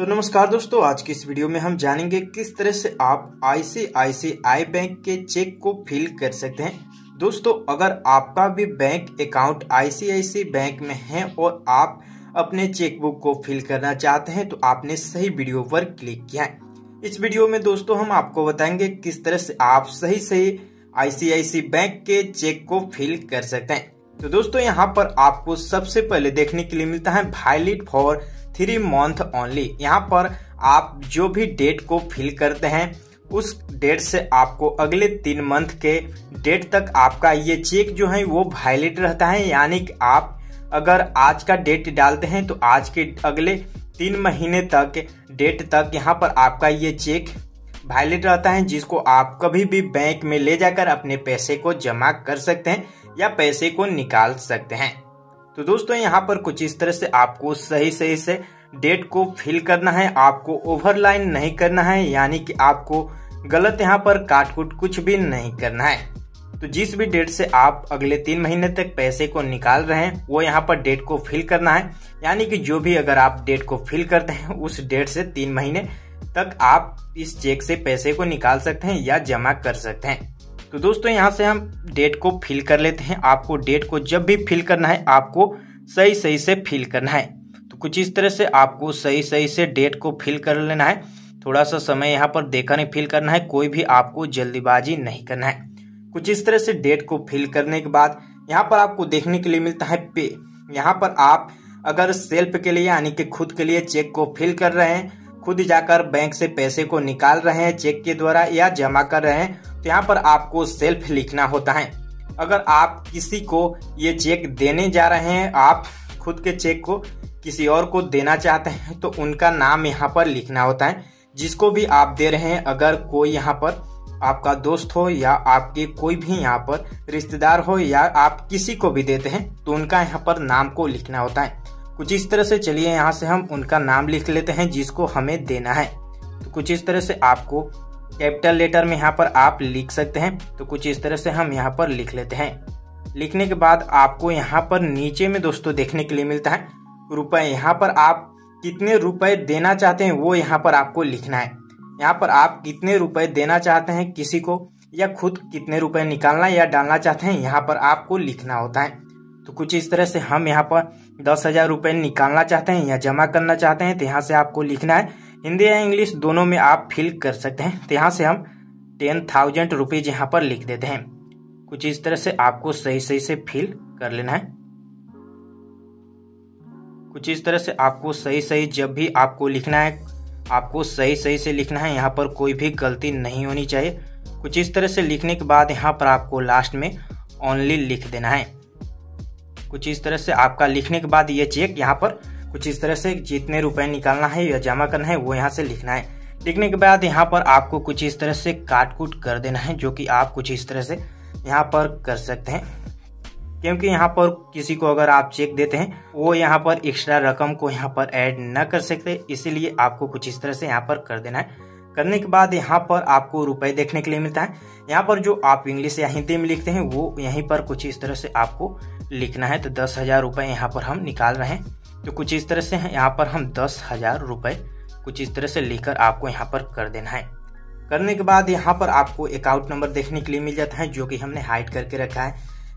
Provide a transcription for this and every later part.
तो नमस्कार दोस्तों, आज की इस वीडियो में हम जानेंगे किस तरह से आप आईसीआईसीआई बैंक के चेक को फिल कर सकते हैं। दोस्तों, अगर आपका भी बैंक अकाउंट आईसीआईसीआई बैंक में है और आप अपने चेकबुक को फिल करना चाहते हैं तो आपने सही वीडियो पर क्लिक किया है। इस वीडियो में दोस्तों हम आपको बताएंगे किस तरह से आप सही आईसीआईसीआई बैंक के चेक को फिल कर सकते हैं। तो दोस्तों, यहाँ पर आपको सबसे पहले देखने के लिए मिलता है वैलिड फॉर 3 मंथ ओनली। यहाँ पर आप जो भी डेट को फिल करते हैं उस डेट से आपको अगले 3 मंथ के डेट तक आपका ये चेक जो है वो वैलिड रहता है। यानी कि आप अगर आज का डेट डालते हैं तो आज के अगले 3 महीने तक डेट तक यहाँ पर आपका ये चेक वैलिड रहता है, जिसको आप कभी भी बैंक में ले जाकर अपने पैसे को जमा कर सकते हैं या पैसे को निकाल सकते हैं। तो दोस्तों, यहाँ पर कुछ इस तरह से आपको सही से डेट को फिल करना है। आपको ओवरलाइन नहीं करना है, यानी कि आपको गलत यहाँ पर काट-कूट कुछ भी नहीं करना है। तो जिस भी डेट से आप अगले 3 महीने तक पैसे को निकाल रहे हैं वो यहाँ पर डेट को फिल करना है। यानी कि जो भी अगर आप डेट को फिल करते हैं उस डेट से 3 महीने तक आप इस चेक से पैसे को निकाल सकते हैं या जमा कर सकते हैं। तो दोस्तों, यहाँ से हम डेट को फिल कर लेते हैं। आपको डेट को जब भी फिल करना है आपको सही से फिल करना है। तो कुछ इस तरह से आपको सही से डेट को फिल कर लेना है। थोड़ा सा समय यहाँ पर देखकर फिल करना है, कोई भी आपको जल्दीबाजी नहीं करना है। कुछ इस तरह से डेट को फिल करने के बाद यहाँ पर आपको देखने के लिए मिलता है पे। यहाँ पर आप अगर सेल्फ के लिए यानी कि खुद के लिए चेक को फिल कर रहे हैं, खुद जाकर बैंक से पैसे को निकाल रहे हैं चेक के द्वारा या जमा कर रहे हैं, तो यहाँ पर आपको सेल्फ लिखना होता है। अगर आप किसी को ये चेक देने जा रहे हैं, आप खुद के चेक को किसी और को देना चाहते हैं तो उनका नाम यहाँ पर लिखना होता है। जिसको भी आप दे रहे हैं, अगर कोई यहाँ पर आपका दोस्त हो या आपके कोई भी यहाँ पर रिश्तेदार हो या आप किसी को भी देते हैं तो उनका यहाँ पर नाम को लिखना होता है। कुछ इस तरह से चलिए यहाँ से हम उनका नाम लिख लेते हैं जिसको हमें देना है। तो कुछ इस तरह से आपको कैपिटल लेटर में यहाँ पर आप लिख सकते हैं। तो कुछ इस तरह से हम यहाँ पर लिख लेते हैं। लिखने के बाद आपको यहाँ पर नीचे में दोस्तों देखने के लिए मिलता है रुपए। यहाँ पर आप कितने रुपए देना चाहते हैं वो यहाँ पर आपको लिखना है। यहाँ पर आप कितने रुपए देना चाहते हैं किसी को या खुद कितने रुपए निकालना या डालना चाहते हैं यहाँ पर आपको लिखना होता है। तो कुछ इस तरह से हम यहाँ पर 10,000 रुपए निकालना चाहते हैं या जमा करना चाहते हैं तो यहाँ से आपको लिखना है। हिंदी या इंग्लिश दोनों में आप फिल कर सकते हैं। तो यहाँ से हम 10,000 रुपीज यहाँ पर लिख देते हैं। कुछ इस तरह से आपको सही से फिल कर लेना है। कुछ इस तरह से आपको सही जब भी आपको लिखना है आपको सही से लिखना है। यहाँ पर कोई भी गलती नहीं होनी चाहिए। कुछ इस तरह से लिखने के बाद यहाँ पर आपको लास्ट में ओनली लिख देना है। कुछ इस तरह से आपका लिखने के बाद ये चेक यहाँ पर कुछ इस तरह से जितने रुपए निकालना है या जमा करना है वो यहाँ से लिखना है। लिखने के बाद यहाँ पर आपको कुछ इस तरह से काट-कूट कर देना है, जो कि आप कुछ इस तरह से यहाँ पर कर सकते हैं। क्योंकि यहाँ पर किसी को अगर आप चेक देते हैं वो यहाँ पर एक्स्ट्रा रकम को यहाँ पर ऐड न कर सकते, इसीलिए आपको कुछ इस तरह से यहाँ पर कर देना है। करने के बाद यहाँ पर आपको रुपए देखने के लिए मिलता है। यहाँ पर जो आप इंग्लिश या हिंदी में लिखते हैं वो यहीं पर कुछ इस तरह से आपको लिखना है। तो 10,000 रुपए यहाँ पर हम निकाल रहे हैं। तो कुछ इस तरह से यहाँ पर हम 10,000 रुपए कुछ इस तरह से लिखकर आपको यहाँ पर कर देना है। करने के बाद यहाँ पर आपको अकाउंट नंबर देखने के लिए मिल जाता है, जो कि हमने हाइड करके रखा है।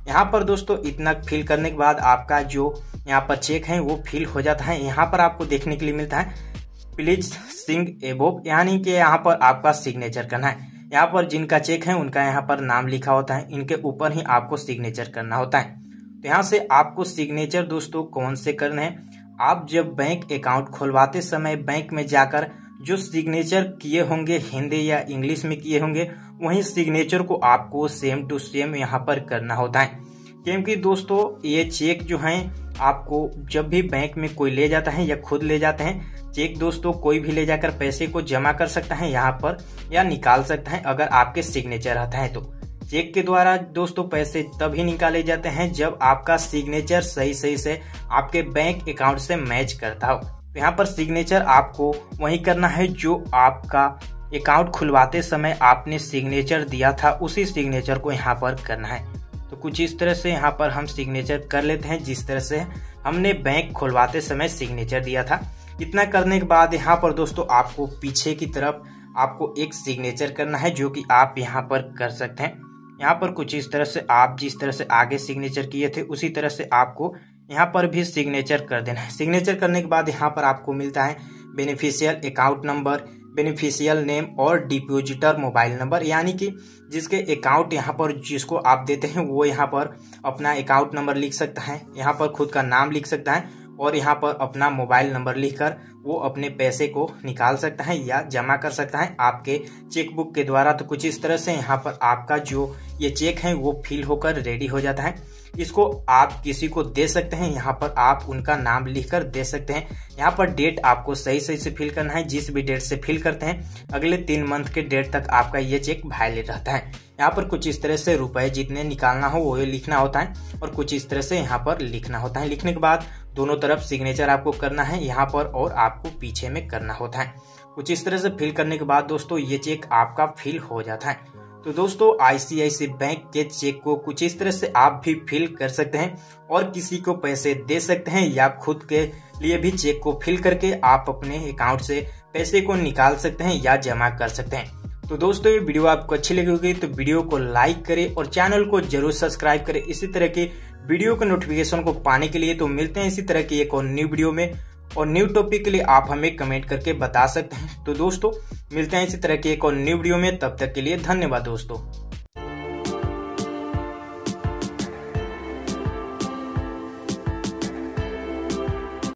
यहाँ पर दोस्तों इतना फिल करने के बाद आपका जो यहाँ पर चेक है वो फिल हो जाता है। यहाँ पर आपको देखने के लिए मिलता है प्लीज सिग्न एबोव, यानी कि यहाँ पर आपका सिग्नेचर करना है। यहाँ पर जिनका चेक है उनका यहाँ पर नाम लिखा होता है, इनके ऊपर ही आपको सिग्नेचर करना होता है। तो यहाँ से आपको सिग्नेचर दोस्तों कौन से करने हैं, आप जब बैंक अकाउंट खुलवाते समय बैंक में जाकर जो सिग्नेचर किए होंगे हिंदी या इंग्लिश में किए होंगे वही सिग्नेचर को आपको सेम टू सेम यहाँ पर करना होता है। क्योंकि दोस्तों ये चेक जो है आपको जब भी बैंक में कोई ले जाता है या खुद ले जाते हैं चेक, दोस्तों कोई भी ले जाकर पैसे को जमा कर सकता है यहाँ पर या निकाल सकता है अगर आपके सिग्नेचर रहता है। तो चेक के द्वारा दोस्तों पैसे तभी निकाले जाते हैं जब आपका सिग्नेचर सही से आपके बैंक अकाउंट से मैच करता हो। तो यहाँ पर सिग्नेचर आपको वही करना है जो आपका अकाउंट खुलवाते समय आपने सिग्नेचर दिया था, उसी सिग्नेचर को यहाँ पर करना है। तो कुछ इस तरह से यहाँ पर हम सिग्नेचर कर लेते हैं जिस तरह से हमने बैंक खुलवाते समय सिग्नेचर दिया था। इतना करने के बाद यहाँ पर दोस्तों आपको पीछे की तरफ आपको एक सिग्नेचर करना है, जो कि आप यहाँ पर कर सकते हैं। यहाँ पर कुछ इस तरह से आप जिस तरह से आगे सिग्नेचर किए थे उसी तरह से आपको यहाँ पर भी सिग्नेचर कर देना है। सिग्नेचर करने के बाद यहाँ पर आपको मिलता है beneficial account number, beneficial name और डिपॉजिटर मोबाइल नंबर, यानी कि जिसके अकाउंट यहाँ पर जिसको आप देते हैं वो यहाँ पर अपना अकाउंट नंबर लिख सकता है, यहाँ पर खुद का नाम लिख सकता है और यहाँ पर अपना मोबाइल नंबर लिखकर वो अपने पैसे को निकाल सकता है या जमा कर सकता है आपके चेकबुक के द्वारा। तो कुछ इस तरह से यहाँ पर आपका जो ये चेक है वो फिल होकर रेडी हो जाता है। इसको आप किसी को दे सकते हैं, यहाँ पर आप उनका नाम लिखकर दे सकते हैं। यहाँ पर डेट आपको सही से फिल करना है, जिस भी डेट से फिल करते हैं अगले 3 मंथ के डेट तक आपका ये चेक वैलिड रहता है। यहाँ पर कुछ इस तरह से रुपए जितने निकालना हो वो लिखना होता है और कुछ इस तरह से यहाँ पर लिखना होता है। लिखने के बाद दोनों तरफ सिग्नेचर आपको करना है यहाँ पर और आपको पीछे में करना होता है। कुछ इस तरह से फिल करने के बाद दोस्तों ये चेक आपका फिल हो जाता है। तो दोस्तों ICICI बैंक के चेक को कुछ इस तरह से आप भी फिल कर सकते हैं और किसी को पैसे दे सकते हैं या खुद के लिए भी चेक को फिल करके आप अपने अकाउंट से पैसे को निकाल सकते हैं या जमा कर सकते हैं। तो दोस्तों ये वीडियो आपको अच्छी लगी होगी तो वीडियो को लाइक करें और चैनल को जरूर सब्सक्राइब करें इसी तरह के वीडियो के नोटिफिकेशन को पाने के लिए। तो मिलते हैं इसी तरह की एक और न्यू वीडियो में और न्यू टॉपिक के लिए आप हमें कमेंट करके बता सकते हैं। तो दोस्तों मिलते हैं इसी तरह की एक और न्यू वीडियो में, तब तक के लिए धन्यवाद दोस्तों।